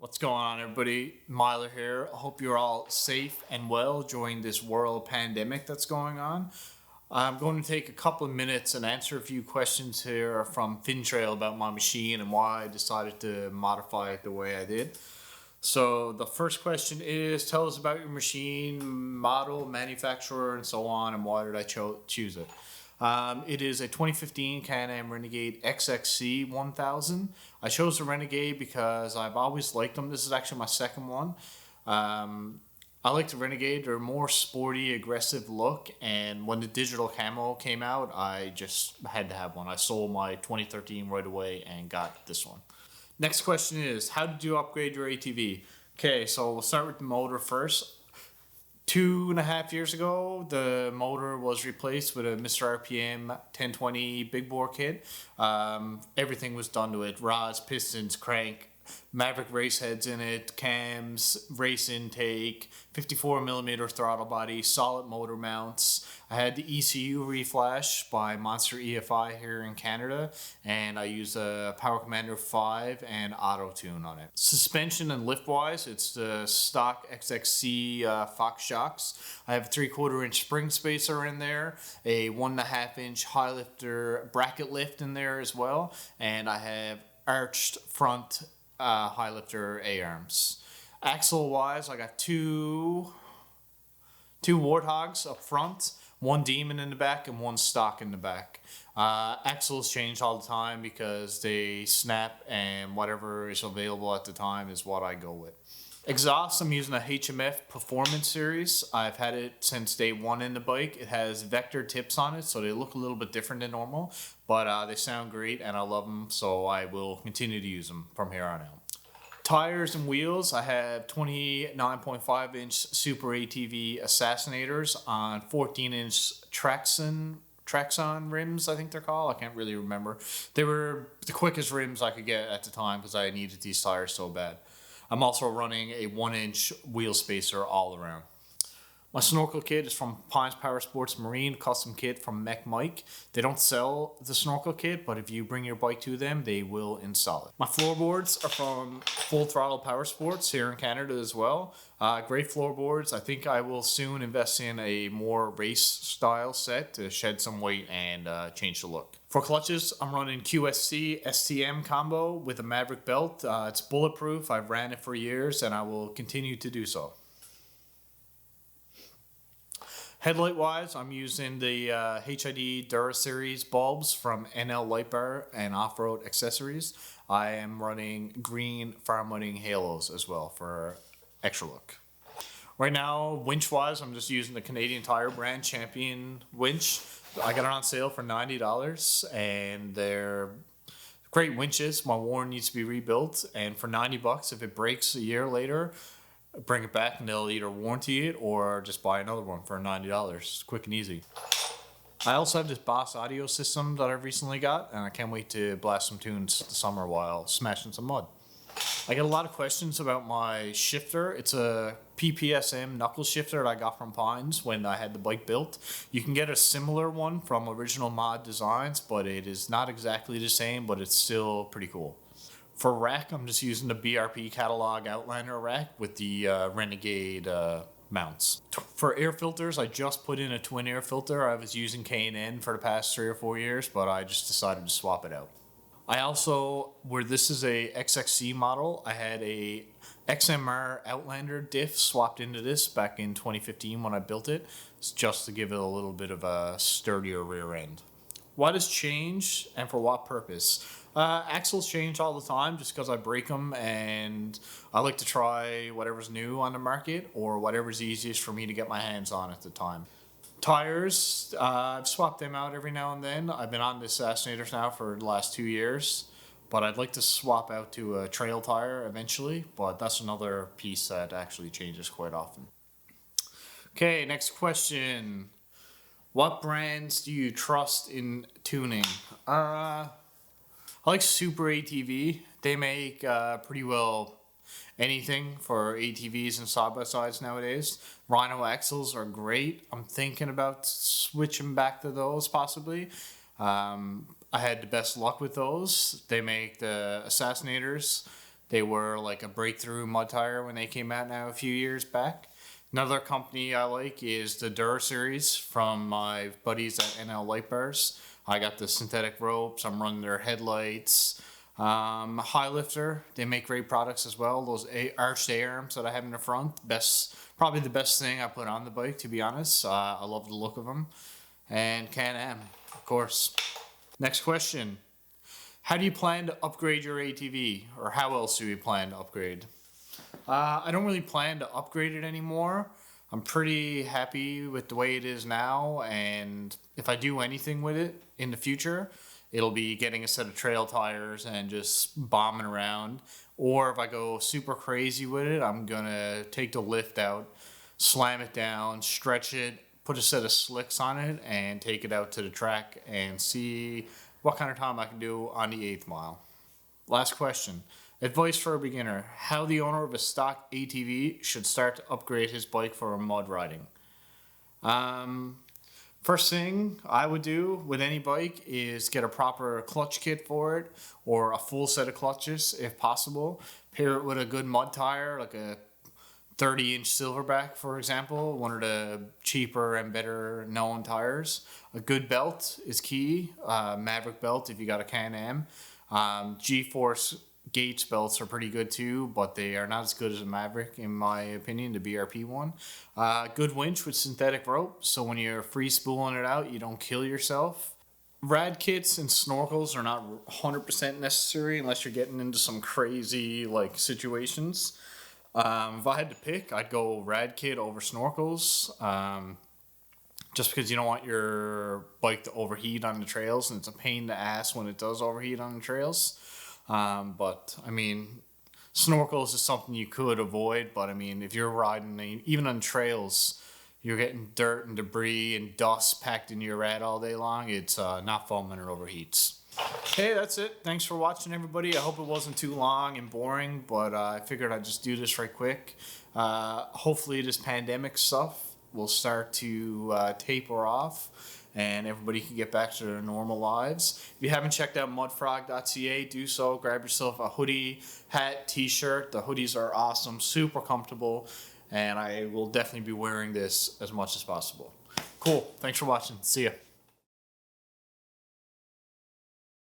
What's going on, everybody? Myler here. I hope you're all safe and well during this world pandemic that's going on. I'm going to take a couple of minutes and answer a few questions here from finntrail about my machine and why I decided to modify it the way I did. So the first question is, tell us about your machine, model, manufacturer, and so on, and why did I choose it? It is a 2015 Can Am Renegade XXC 1000. I chose the Renegade because I've always liked them. This is actually my second one. I like the Renegade. They're more sporty, aggressive look, and when the digital camo came out, I just had to have one. I sold my 2013 right away and got this one. Next question is, how did you upgrade your ATV? Okay, so we'll start with the motor first. 2.5 years ago, the motor was replaced with a Mr. RPM 1020 big bore kit. Everything was done to it: rods, pistons, crank, Maverick race heads in it, cams, race intake, 54mm throttle body, solid motor mounts. I had the ECU reflash by Monster EFI here in Canada, and I used a Power Commander 5 and auto tune on it. Suspension and lift wise, it's the stock XXC Fox shocks. I have a 3/4 inch spring spacer in there, a 1.5 inch high lifter bracket lift in there as well, and I have arched front high lifter A-arms. Axle wise, I got two Warthogs up front, one Demon in the back, and one stock in the back. Axles change all the time because they snap, and whatever is available at the time is what I go with. Exhaust, I'm using a HMF Performance Series. I've had it since day one in the bike. It has vector tips on it, so they look a little bit different than normal, but they sound great and I love them, so I will continue to use them from here on out. Tires and wheels, I have 29.5 inch Super ATV Assassinators on 14 inch Traxxon rims, I think they're called. I can't really remember. They were the quickest rims I could get at the time because I needed these tires so bad. I'm also running a 1 inch wheel spacer all around. My Snorkel kit is from Pines Power Sports Marine, custom kit from Mech Mike. They don't sell the Snorkel kit, but if you bring your bike to them, they will install it. My floorboards are from Full Throttle Power Sports here in Canada as well. Great floorboards. I think I will soon invest in a more race style set to shed some weight and change the look. For clutches, I'm running QSC STM combo with a Maverick belt. It's bulletproof. I've ran it for years and I will continue to do so. Headlight wise, I'm using the HID Dura Series bulbs from NL Light Bar and Off-Road Accessories. I am running green farm mudding halos as well for extra look. Right now, winch wise, I'm just using the Canadian Tire brand Champion winch. I got it on sale for $90 and they're great winches. My Warren needs to be rebuilt, and for $90, if it breaks a year later, bring it back and they'll either warranty it or just buy another one for $90. Quick and easy. I also have this Boss audio system that I've recently got, and I can't wait to blast some tunes this summer while smashing some mud. I get a lot of questions about my shifter. It's a PPSM knuckle shifter that I got from Pines when I had the bike built. You can get a similar one from Original Mod Designs, but it is not exactly the same, but it's still pretty cool. For rack, I'm just using the BRP Catalog Outlander rack with the Renegade mounts. For air filters, I just put in a twin air filter. I was using K&N for the past 3 or 4 years, but I just decided to swap it out. I also, where this is a XXC model, I had a XMR Outlander diff swapped into this back in 2015 when I built it, just to give it a little bit of a sturdier rear end. Why does change and for what purpose? Axles change all the time just because I break them, and I like to try whatever's new on the market or whatever's easiest for me to get my hands on at the time. Tires, I've swapped them out every now and then. I've been on the Assassinators now for the last 2 years, but I'd like to swap out to a trail tire eventually, but that's another piece that actually changes quite often. Okay, next question. What brands do you trust in tuning? I like Super ATV. They make pretty well anything for ATVs and side-by-sides nowadays. Rhino axles are great. I'm thinking about switching back to those possibly. I had the best luck with those. They make the Assassinators. They were like a breakthrough mud tire when they came out now a few years back. Another company I like is the Dura series from my buddies at NL Light Bars. I got the synthetic ropes. I'm running their headlights. High lifter, they make great products as well. Those arched A-arms that I have in the front, probably the best thing I put on the bike, to be honest. I love the look of them. And Can Am, of course. Next question. How do you plan to upgrade your ATV? Or how else do you plan to upgrade? I don't really plan to upgrade it anymore. I'm pretty happy with the way it is now, and if I do anything with it in the future, it'll be getting a set of trail tires and just bombing around. Or if I go super crazy with it, I'm gonna take the lift out, slam it down, stretch it, put a set of slicks on it, and take it out to the track and see what kind of time I can do on the 8th mile. Last question. Advice for a beginner. How the owner of a stock ATV should start to upgrade his bike for mud riding. First thing I would do with any bike is get a proper clutch kit for it, or a full set of clutches if possible. Pair it with a good mud tire, like a 30-inch Silverback, for example, one of the cheaper and better known tires. A good belt is key. Maverick belt if you got a Can Am. G-Force Gates belts are pretty good too, but they are not as good as a Maverick in my opinion, the BRP one. Good winch with synthetic rope, so when you're free spooling it out, you don't kill yourself. Rad kits and snorkels are not 100% necessary unless you're getting into some crazy like situations. If I had to pick, I'd go rad kit over snorkels. Just because you don't want your bike to overheat on the trails, and it's a pain in the ass when it does overheat on the trails. But I mean, snorkels is something you could avoid, but I mean, if you're riding, even on trails, you're getting dirt and debris and dust packed into your rad all day long, it's not fun when it overheats. Hey, that's it. Thanks for watching, everybody. I hope it wasn't too long and boring, but I figured I'd just do this right quick. Hopefully this pandemic stuff will start to taper off, and everybody can get back to their normal lives. If you haven't checked out mudfrog.ca, do so. Grab yourself a hoodie, hat, t-shirt. The hoodies are awesome, super comfortable, and I will definitely be wearing this as much as possible. Cool. Thanks for watching. See ya.